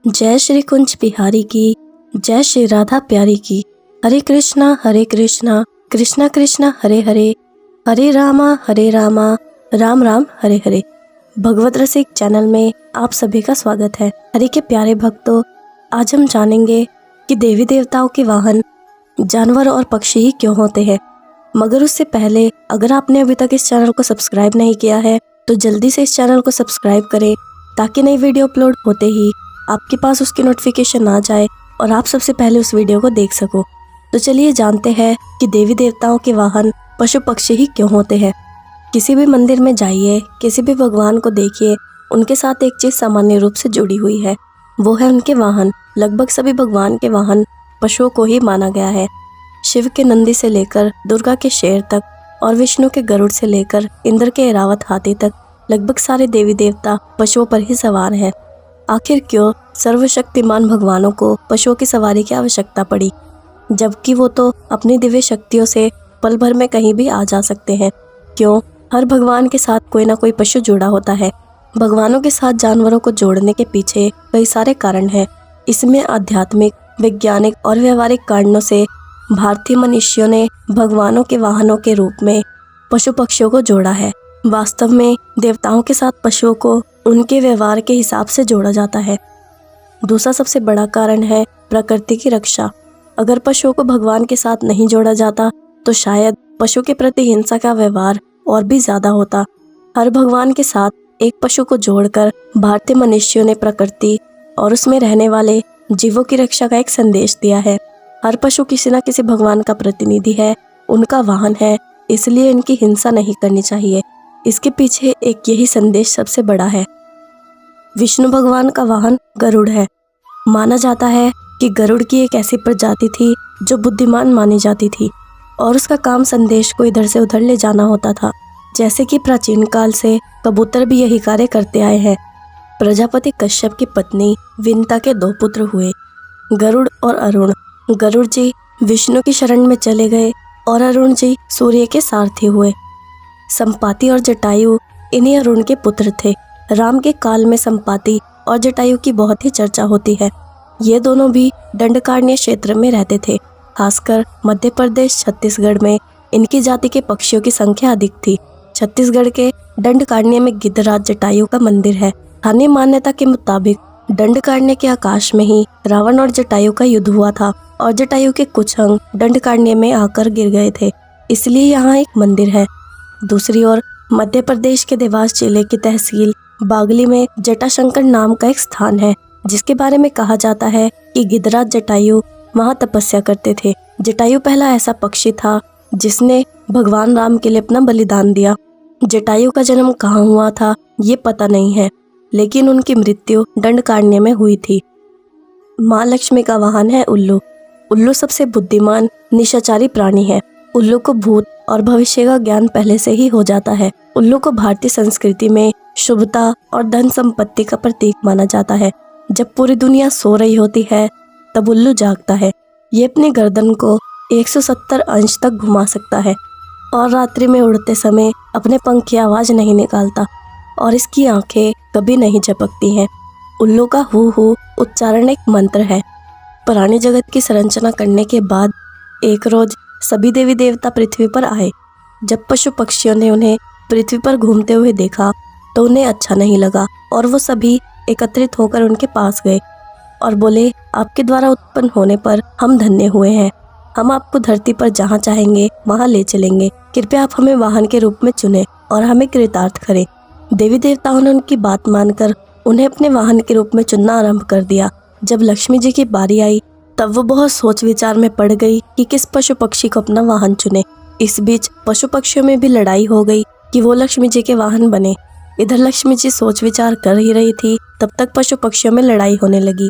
जय श्री कुंज बिहारी की, जय श्री राधा प्यारी की। हरे कृष्णा कृष्णा कृष्णा हरे हरे, हरे रामा राम राम हरे हरे। भगवत रसिक चैनल में आप सभी का स्वागत है। हरि के प्यारे भक्तों, आज हम जानेंगे कि देवी देवताओं के वाहन जानवर और पक्षी ही क्यों होते हैं। मगर उससे पहले अगर आपने अभी तक इस चैनल को सब्सक्राइब नहीं किया है तो जल्दी से इस चैनल को सब्सक्राइब करें, ताकि नई वीडियो अपलोड होते ही आपके पास उसकी नोटिफिकेशन आ जाए और आप सबसे पहले उस वीडियो को देख सको। तो चलिए जानते हैं कि देवी देवताओं के वाहन पशु पक्षी ही क्यों होते हैं। किसी भी मंदिर में जाइए, किसी भी भगवान को देखिए, उनके साथ एक चीज सामान्य रूप से जुड़ी हुई है, वो है उनके वाहन। लगभग सभी भगवान के वाहन पशुओं को ही माना गया है। शिव के नंदी से लेकर दुर्गा के शेर तक और विष्णु के गरुड़ से लेकर इंद्र के ऐरावत हाथी तक लगभग सारे देवी देवता पशुओं पर ही सवार हैं। आखिर क्यों सर्वशक्तिमान भगवानों को पशुओं की सवारी की आवश्यकता पड़ी, जबकि वो तो अपनी दिव्य शक्तियों से पल भर में कहीं भी आ जा सकते हैं। क्यों हर भगवान के साथ कोई ना कोई पशु जुड़ा होता है। भगवानों के साथ जानवरों को जोड़ने के पीछे कई सारे कारण हैं। इसमें आध्यात्मिक, वैज्ञानिक और व्यवहारिक कारणों से भारतीय मनुष्यों ने भगवानों के वाहनों के रूप में पशु पक्षियों को जोड़ा है। वास्तव में देवताओं के साथ पशुओं को उनके व्यवहार के हिसाब से जोड़ा जाता है। दूसरा सबसे बड़ा कारण है प्रकृति की रक्षा। अगर पशुओं को भगवान के साथ नहीं जोड़ा जाता तो शायद पशु के प्रति हिंसा का व्यवहार और भी ज्यादा होता। हर भगवान के साथ एक पशु को जोड़कर भारतीय मनुष्यों ने प्रकृति और उसमें रहने वाले जीवों की रक्षा का एक संदेश दिया है। हर पशु किसी न किसी भगवान का प्रतिनिधि है, उनका वाहन है, इसलिए इनकी हिंसा नहीं करनी चाहिए। इसके पीछे एक यही संदेश सबसे बड़ा है। विष्णु भगवान का वाहन गरुड़ है। माना जाता है कि गरुड़ की एक ऐसी प्रजाति थी जो बुद्धिमान मानी जाती थी और उसका काम संदेश को इधर से उधर ले जाना होता था। जैसे कि प्राचीन काल से कबूतर भी यही कार्य करते आए हैं। प्रजापति कश्यप की पत्नी विनता के 2 पुत्र हुए, गरुड़ और अरुण। गरुड़ जी विष्णु की शरण में चले गए और अरुण जी सूर्य के सारथी हुए। संपाति और जटायु इन्हीं अरुण के पुत्र थे। राम के काल में संपाति और जटायु की बहुत ही चर्चा होती है। ये दोनों भी दंडकारण्य क्षेत्र में रहते थे। खासकर मध्य प्रदेश, छत्तीसगढ़ में इनकी जाति के पक्षियों की संख्या अधिक थी। छत्तीसगढ़ के दंडकारण्य में गिद्धराज जटायु का मंदिर है। स्थानीय मान्यता के मुताबिक दंडकारण्य के आकाश में ही रावण और जटायु का युद्ध हुआ था और जटायु के कुछ अंग दंडकारण्य में आकर गिर गए थे, इसलिए यहाँ एक मंदिर है। दूसरी ओर मध्य प्रदेश के देवास जिले की तहसील बागली में जटाशंकर नाम का एक स्थान है, जिसके बारे में कहा जाता है कि गिद्धराज जटायु वहाँ तपस्या करते थे। जटायु पहला ऐसा पक्षी था जिसने भगवान राम के लिए अपना बलिदान दिया। जटायु का जन्म कहाँ हुआ था ये पता नहीं है, लेकिन उनकी मृत्यु दंडकारण्य में हुई थी। माँ लक्ष्मी का वाहन है उल्लू। उल्लू सबसे बुद्धिमान निशाचरी प्राणी है। उल्लू को भूत और भविष्य का ज्ञान पहले से ही हो जाता है। उल्लू को भारतीय संस्कृति में शुभता और धन संपत्ति का प्रतीक माना जाता है। जब पूरी दुनिया सो रही होती है तब उल्लू जागता है। ये अपनी गर्दन को 170 अंश तक घुमा सकता है और रात्रि में उड़ते समय अपने पंख की आवाज नहीं निकालता और इसकी आंखें कभी नहीं झपकती हैं। उल्लू का हु हु उच्चारण एक मंत्र है। पुराने जगत की संरचना करने के बाद एक रोज सभी देवी देवता पृथ्वी पर आए। जब पशु पक्षियों ने उन्हें पृथ्वी पर घूमते हुए देखा तो उन्हें अच्छा नहीं लगा और वो सभी एकत्रित होकर उनके पास गए और बोले, आपके द्वारा उत्पन्न होने पर हम धन्य हुए हैं। हम आपको धरती पर जहाँ चाहेंगे वहाँ ले चलेंगे। कृपया आप हमें वाहन के रूप में चुने और हमें कृतार्थ करें। देवी देवताओं ने उनकी बात मानकर उन्हें अपने वाहन के रूप में चुनना आरंभ कर दिया। जब लक्ष्मी जी की बारी आई तब वो बहुत सोच विचार में पड़ गई कि किस पशु पक्षी को अपना वाहन चुने। इस बीच पशु पक्षियों में भी लड़ाई हो गई कि वो लक्ष्मी जी के वाहन बने। इधर लक्ष्मी जी सोच विचार कर ही रही थी, तब तक पशु पक्षियों में लड़ाई होने लगी।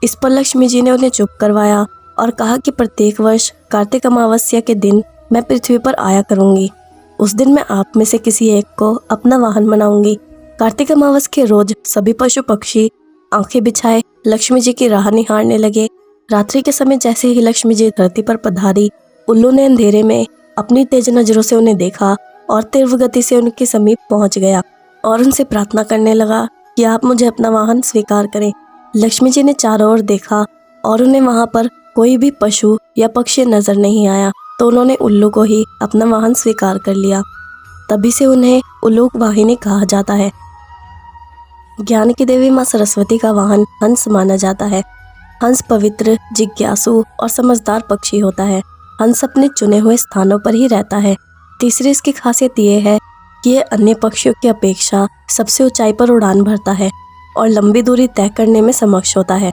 इस पर लक्ष्मी जी ने उन्हें चुप करवाया और कहा कि प्रत्येक वर्ष कार्तिक अमावस्या के दिन मैं पृथ्वी पर आया करूंगी। उस दिन मैं आप में से किसी एक को अपना वाहन बनाऊंगी। कार्तिक अमावस के रोज सभी पशु पक्षी आंखें बिछाए लक्ष्मी जी की राह निहारने लगे। रात्रि के समय जैसे ही लक्ष्मी जी धरती पर पधारी, उल्लू ने अंधेरे में अपनी तेज नजरों से उन्हें देखा और तीव्र गति से उनके समीप पहुंच गया और उनसे प्रार्थना करने लगा कि आप मुझे अपना वाहन स्वीकार करें। लक्ष्मी जी ने चारों ओर देखा और उन्हें वहां पर कोई भी पशु या पक्षी नजर नहीं आया, तो उन्होंने उल्लू को ही अपना वाहन स्वीकार कर लिया। तभी से उन्हें उल्लूक वाहिनी कहा जाता है। ज्ञान की देवी माँ सरस्वती का वाहन हंस माना जाता है। हंस पवित्र, जिज्ञासु और समझदार पक्षी होता है। हंस अपने चुने हुए स्थानों पर ही रहता है। तीसरी इसकी खासियत ये है कि ये अन्य पक्षियों की अपेक्षा सबसे ऊंचाई पर उड़ान भरता है और लंबी दूरी तय करने में समक्ष होता है।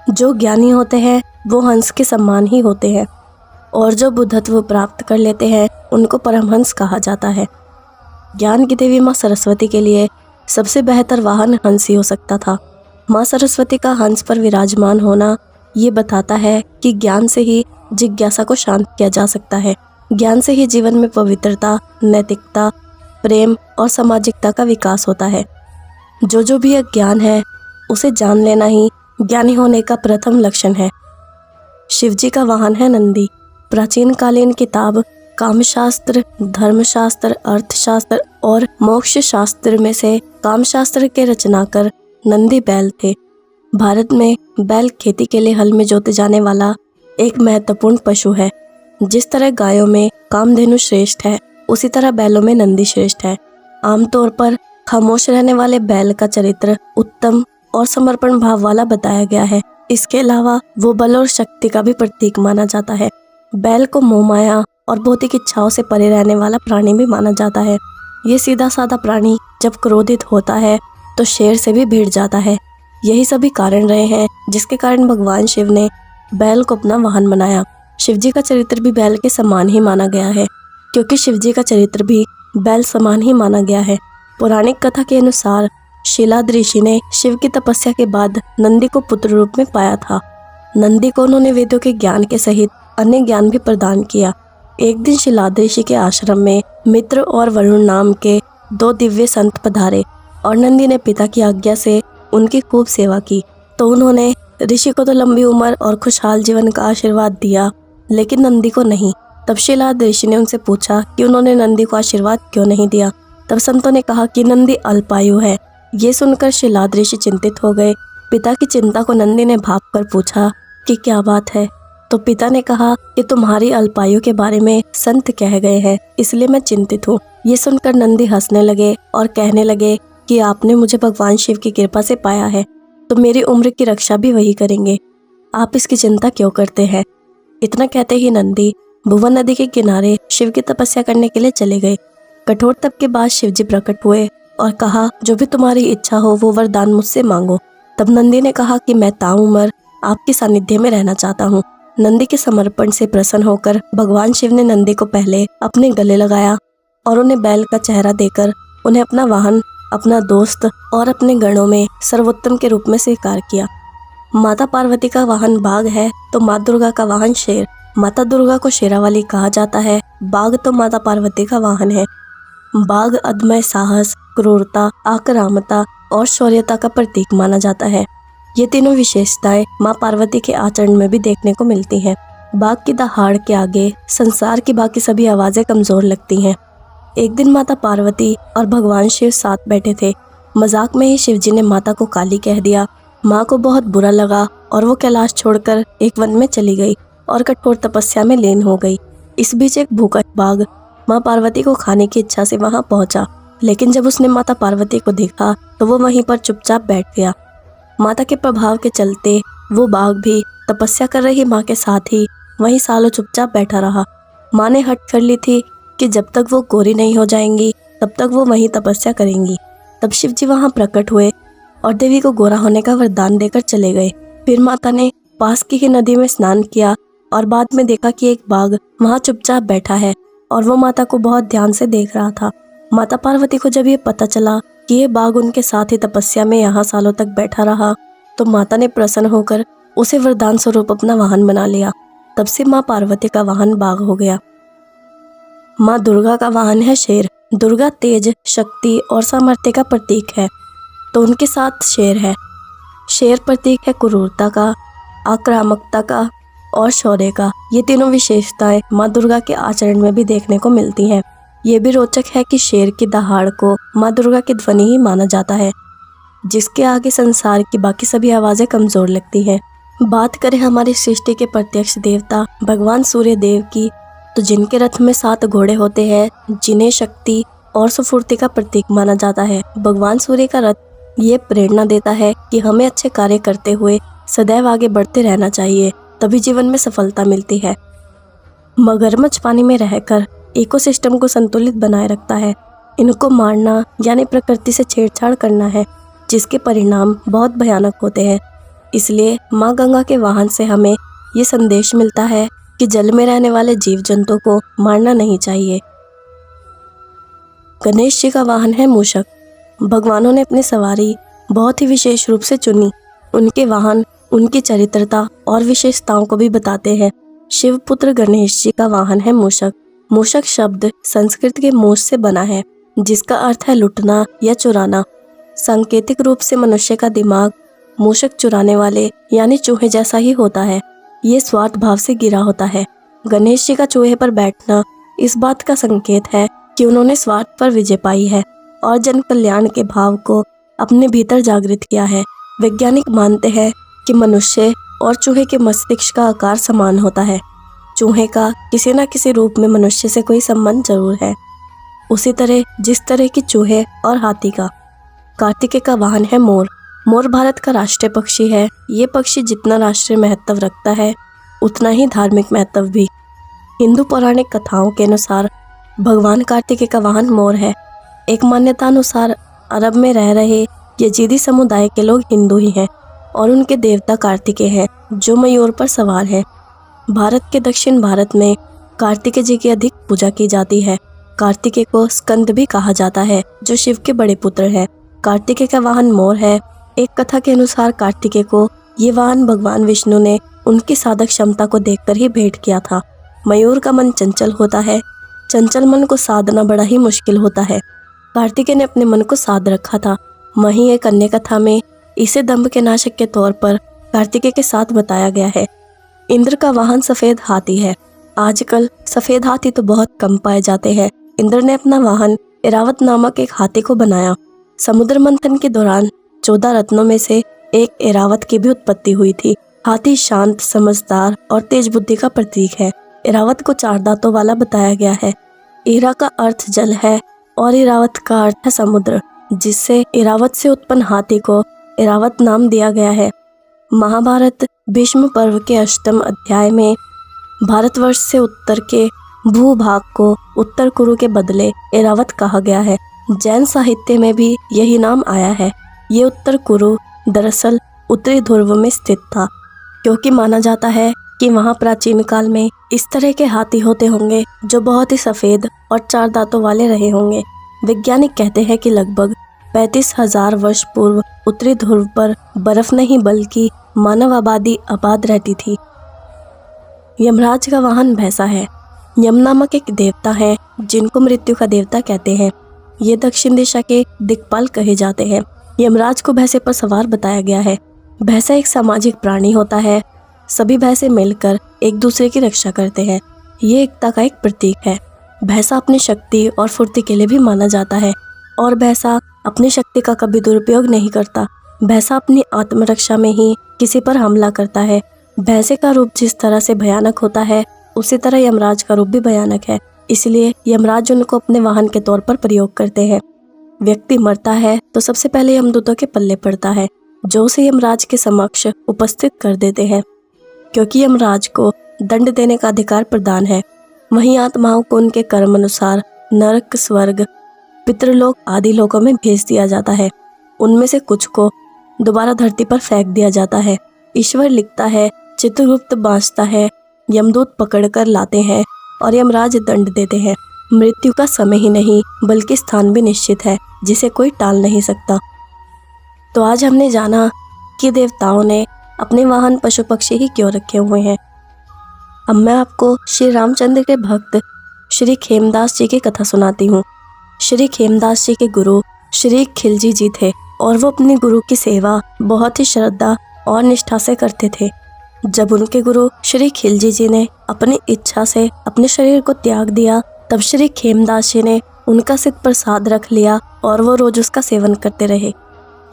जो ज्ञानी होते हैं वो हंस के समान ही होते हैं और जो बुद्धत्व प्राप्त कर लेते हैं उनको परमहंस कहा जाता है। ज्ञान की देवी माँ सरस्वती के लिए सबसे बेहतर वाहन हंस ही हो सकता था। माँ सरस्वती का हंस पर विराजमान होना ये बताता है कि ज्ञान से ही जिज्ञासा को शांत किया जा सकता है। ज्ञान से ही जीवन में पवित्रता, नैतिकता, प्रेम और सामाजिकता का विकास होता है। जो भी अज्ञान है उसे जान लेना ही ज्ञानी होने का प्रथम लक्षण है। शिवजी का वाहन है नंदी। प्राचीन कालीन किताब कामशास्त्र, धर्मशास्त्र, अर्थशास्त्र और मोक्ष शास्त्र में से कामशास्त्र के रचनाकार नंदी बैल थे। भारत में बैल खेती के लिए हल में जोते जाने वाला एक महत्वपूर्ण पशु है। जिस तरह गायों में कामधेनु श्रेष्ठ है, उसी तरह बैलों में नंदी श्रेष्ठ है। आमतौर पर खामोश रहने वाले बैल का चरित्र उत्तम और समर्पण भाव वाला बताया गया है। इसके अलावा वो बल और शक्ति का भी प्रतीक माना जाता है। बैल को मोह माया और भौतिक इच्छाओं से परे रहने वाला प्राणी भी माना जाता है। ये सीधा साधा प्राणी जब क्रोधित होता है तो शेर से भी भिड़ जाता है। यही सभी कारण रहे हैं जिसके कारण भगवान शिव ने बैल को अपना वाहन बनाया। शिवजी का चरित्र भी बैल के समान ही माना गया है, क्योंकि शिवजी का चरित्र भी बैल समान ही माना गया है। पौराणिक कथा के अनुसार शीलाद ऋषि ने शिव की तपस्या के बाद नंदी को पुत्र रूप में पाया था। नंदी को उन्होंने वेदों के ज्ञान के सहित अन्य ज्ञान भी प्रदान किया। एक दिन शीलाद ऋषि के आश्रम में मित्र और वरुण नाम के दो दिव्य संत पधारे और नंदी ने पिता की आज्ञा से उनकी खूब सेवा की। तो उन्होंने ऋषि को तो लंबी उम्र और खुशहाल जीवन का आशीर्वाद दिया, लेकिन नंदी को नहीं। तब शीलाद ऋषि ने उनसे पूछा कि उन्होंने नंदी को आशीर्वाद क्यों नहीं दिया। तब संतों ने कहा कि नंदी अल्पायु है। ये सुनकर शीलाद ऋषि चिंतित हो गए। पिता की चिंता को नंदी ने भाप कर पूछा कि क्या बात है। तो पिता ने कहा कि तुम्हारी अल्पायु के बारे में संत कह गए हैं, इसलिए मैं चिंतित हूँ। ये सुनकर नंदी हंसने लगे और कहने लगे कि आपने मुझे भगवान शिव की कृपा से पाया है, तो मेरी उम्र की रक्षा भी वही करेंगे। आप इसकी चिंता क्यों करते हैं। इतना कहते ही नंदी भुवन नदी के किनारे शिव की तपस्या करने के लिए चले गए। कठोर तप के बाद शिवजी प्रकट हुए और कहा, जो भी तुम्हारी इच्छा हो वो वरदान मुझसे मांगो। तब नंदी ने कहा कि मैं ताउम्र आपके सानिध्य में रहना चाहता हूँ। नंदी के समर्पण से प्रसन्न होकर भगवान शिव ने नंदी को पहले अपने गले लगाया और उन्हें बैल का चेहरा देकर उन्हें अपना वाहन, अपना दोस्त और अपने गणों में सर्वोत्तम के रूप में स्वीकार किया। माता पार्वती का वाहन बाघ है तो माँ दुर्गा का वाहन शेर। माता दुर्गा को शेरावाली कहा जाता है। बाघ तो माता पार्वती का वाहन है। बाघ अदम्य साहस, क्रूरता, आक्रामकता और शौर्यता का प्रतीक माना जाता है। ये तीनों विशेषताएं माँ पार्वती के आचरण में भी देखने को मिलती हैं। बाघ की दहाड़ के आगे संसार की बाकी सभी आवाजें कमजोर लगती हैं। एक दिन माता पार्वती और भगवान शिव साथ बैठे थे। मजाक में ही शिवजी ने माता को काली कह दिया। माँ को बहुत बुरा लगा और वो कैलाश छोड़कर एक वन में चली गई और कठोर तपस्या में लीन हो गई। इस बीच एक भूखा बाघ माँ पार्वती को खाने की इच्छा से वहां पहुंचा, लेकिन जब उसने माता पार्वती को देखा तो वो वहीं पर चुपचाप बैठ गया। माता के प्रभाव के चलते वो बाघ भी तपस्या कर रही माँ के साथ ही वहीं सालों चुपचाप बैठा रहा। माँ ने हट कर ली थी कि जब तक वो गोरी नहीं हो जाएंगी तब तक वो वहीं तपस्या करेंगी। तब शिवजी वहां प्रकट हुए और देवी को गोरा होने का वरदान देकर चले गए। फिर माता ने पास की ही नदी में स्नान किया और बाद में देखा कि एक बाघ वहां चुपचाप बैठा है और वो माता को बहुत ध्यान से देख रहा था। माता पार्वती को जब ये पता चला कि ये बाघ उनके साथ ही तपस्या में यहाँ सालों तक बैठा रहा, तो माता ने प्रसन्न होकर उसे वरदान स्वरूप अपना वाहन बना लिया। तब से माँ पार्वती का वाहन बाघ हो गया। माँ दुर्गा का वाहन है शेर। दुर्गा तेज, शक्ति और सामर्थ्य का प्रतीक है, तो उनके साथ शेर है। शेर प्रतीक है क्रूरता का, आक्रामकता का और शौर्य का। ये तीनों विशेषताएं माँ दुर्गा के आचरण में भी देखने को मिलती हैं। ये भी रोचक है कि शेर की दहाड़ को माँ दुर्गा की ध्वनि ही माना जाता है। जिसके आगे संसार की बाकी सभी आवाज़ें कमज़ोर लगती हैं। बात करें हमारी सृष्टि के प्रत्यक्ष देवता भगवान सूर्य देव की, तो जिनके रथ में 7 घोड़े होते हैं, जिन्हें शक्ति और स्फूर्ति का प्रतीक माना जाता है। भगवान सूर्य का रथ ये प्रेरणा देता है कि हमें अच्छे कार्य करते हुए सदैव आगे बढ़ते रहना चाहिए, तभी जीवन में सफलता मिलती है। मगरमच्छ पानी में रहकर इकोसिस्टम को संतुलित बनाए रखता है। इनको मारना यानी प्रकृति से छेड़छाड़ करना है, जिसके परिणाम बहुत भयानक होते हैं। इसलिए माँ गंगा के वाहन से हमें ये संदेश मिलता है कि जल में रहने वाले जीव जंतु को मारना नहीं चाहिए। गणेश जी का वाहन है मूषक। भगवानों ने अपनी सवारी बहुत ही विशेष रूप से चुनी। उनके वाहन उनकी चरित्रता और विशेषताओं को भी बताते हैं। शिवपुत्र गणेश जी का वाहन है मूषक। मूषक शब्द संस्कृत के मूष से बना है, जिसका अर्थ है लुटना या चुराना। सांकेतिक रूप से मनुष्य का दिमाग मूषक चुराने वाले यानी चूहे जैसा ही होता है। ये स्वार्थ भाव से गिरा होता है। गणेश जी का चूहे पर बैठना इस बात का संकेत है कि उन्होंने स्वार्थ पर विजय पाई है और जन कल्याण के भाव को अपने भीतर जागृत किया है। वैज्ञानिक मानते हैं कि मनुष्य और चूहे के मस्तिष्क का आकार समान होता है। चूहे का किसी न किसी रूप में मनुष्य से कोई संबंध जरूर है, उसी तरह जिस तरह की चूहे और हाथी का। कार्तिकेय का वाहन है मोर। मोर भारत का राष्ट्रीय पक्षी है। ये पक्षी जितना राष्ट्रीय महत्व रखता है, उतना ही धार्मिक महत्व भी। हिंदू पौराणिक कथाओं के अनुसार भगवान कार्तिकेय का वाहन मोर है। एक मान्यता अनुसार अरब में रह रहे यजीदी समुदाय के लोग हिंदू ही हैं और उनके देवता कार्तिकेय हैं, जो मयूर पर सवार हैं। भारत के दक्षिण भारत में कार्तिकेय जी की अधिक पूजा की जाती है। कार्तिकेय को स्कंद भी कहा जाता है, जो शिव के बड़े पुत्र हैं। कार्तिकेय का वाहन मोर है। एक कथा के अनुसार कार्तिकेय को ये वाहन भगवान विष्णु ने उनकी साधक क्षमता को देखकर ही भेंट किया था। मयूर का मन चंचल होता है। चंचल मन को साधना बड़ा ही मुश्किल होता है। कार्तिकेय ने अपने मन को साध रखा था। वहीं एक अन्य कथा में इसे दंभ के नाशक के तौर पर कार्तिकेय के साथ बताया गया है। इंद्र का वाहन सफेद हाथी है। आजकल सफेद हाथी तो बहुत कम पाए जाते हैं। इंद्र ने अपना वाहन ऐरावत नामक एक हाथी को बनाया। समुद्र मंथन के दौरान 14 रत्नों में से एक ऐरावत की भी उत्पत्ति हुई थी। हाथी शांत, समझदार और तेज बुद्धि का प्रतीक है। ऐरावत को 4 दांतों वाला बताया गया है। ऐरा का अर्थ जल है और ऐरावत का अर्थ है समुद्र, जिससे ऐरावत से उत्पन्न हाथी को ऐरावत नाम दिया गया है। महाभारत भीष्म पर्व के 8वें अध्याय में भारतवर्ष से उत्तर के भूभाग को उत्तर कुरु के बदले ऐरावत कहा गया है। जैन साहित्य में भी यही नाम आया है। ये उत्तर कुरु दरअसल उत्तरी ध्रुव में स्थित था, क्योंकि माना जाता है कि वहाँ प्राचीन काल में इस तरह के हाथी होते होंगे जो बहुत ही सफ़ेद और 4 दांतों वाले रहे होंगे। वैज्ञानिक कहते हैं कि लगभग 35,000 वर्ष पूर्व उत्तरी ध्रुव पर बर्फ नहीं बल्कि मानव आबादी आबाद रहती थी। यमराज का वाहन भैंसा है। यम नामक एक देवता है जिनको मृत्यु का देवता कहते हैं। ये दक्षिण दिशा के दिक्पाल कहे जाते हैं। यमराज को भैंसे पर सवार बताया गया है। भैंसा एक सामाजिक प्राणी होता है। सभी भैंसे मिलकर एक दूसरे की रक्षा करते हैं। ये एकता का एक प्रतीक है। भैंसा अपनी शक्ति और फुर्ती के लिए भी माना जाता है और भैंसा अपनी शक्ति का कभी दुरुपयोग नहीं करता। भैंसा अपनी आत्मरक्षा में ही किसी पर हमला करता है। भैंसे का रूप जिस तरह से भयानक होता है, उसी तरह यमराज का रूप भी भयानक है। इसलिए यमराज उनको अपने वाहन के तौर पर प्रयोग करते हैं। व्यक्ति मरता है तो सबसे पहले यमदूतों के पल्ले पड़ता है, जो उसे यमराज के समक्ष उपस्थित कर देते हैं, क्योंकि यमराज को दंड देने का अधिकार प्रदान है। वहीं आत्माओं को उनके कर्म अनुसार नरक, स्वर्ग, पितृलोक आदि लोकों में भेज दिया जाता है। उनमें से कुछ को दोबारा धरती पर फेंक दिया जाता है। ईश्वर लिखता है, चित्रगुप्त बाँचता है, यमदूत पकड़ कर लाते हैं और यमराज दंड देते हैं। मृत्यु का समय ही नहीं बल्कि स्थान भी निश्चित है, जिसे कोई टाल नहीं सकता। तो आज हमने जाना कि देवताओं ने अपने वाहन पशु पक्षी ही क्यों रखे हुए हैं। अब मैं आपको श्री रामचंद्र के भक्त श्री खेमदास जी की कथा सुनाती हूँ। श्री खेमदास जी के गुरु श्री खिलजी जी थे और वो अपने गुरु की सेवा बहुत ही श्रद्धा और निष्ठा से करते थे। जब उनके गुरु श्री खिलजी जी ने अपनी इच्छा से अपने शरीर को त्याग दिया, तब श्री खेमदास जी ने उनका सिद्ध प्रसाद रख लिया और वो रोज उसका सेवन करते रहे।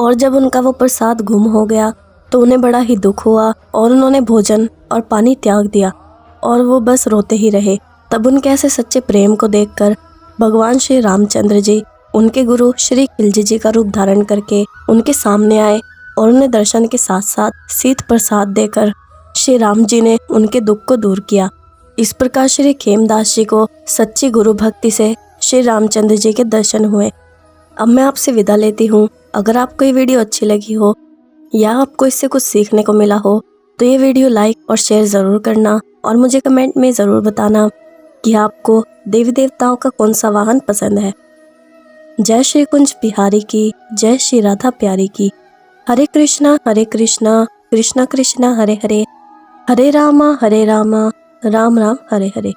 और जब उनका वो प्रसाद गुम हो गया तो उन्हें बड़ा ही दुख हुआ और उन्होंने भोजन और पानी त्याग दिया और वो बस रोते ही रहे। तब उनके ऐसे सच्चे प्रेम को देखकर भगवान श्री रामचंद्र जी उनके गुरु श्री खिलजी जी का रूप धारण करके उनके सामने आए और उन्हें दर्शन के साथ साथ शीत प्रसाद देकर श्री राम जी ने उनके दुख को दूर किया। इस प्रकार श्री खेमदास जी को सच्ची गुरु भक्ति से श्री रामचंद्र जी के दर्शन हुए। अब मैं आपसे विदा लेती हूँ। अगर आपको ये वीडियो अच्छी लगी हो या आपको इससे कुछ सीखने को मिला हो तो ये वीडियो लाइक और शेयर ज़रूर करना और मुझे कमेंट में ज़रूर बताना कि आपको देवी देवताओं का कौन सा वाहन पसंद है। जय श्री कुंज बिहारी की, जय श्री राधा प्यारी की। हरे कृष्णा कृष्णा कृष्णा हरे हरे, हरे रामा राम राम हरे हरे।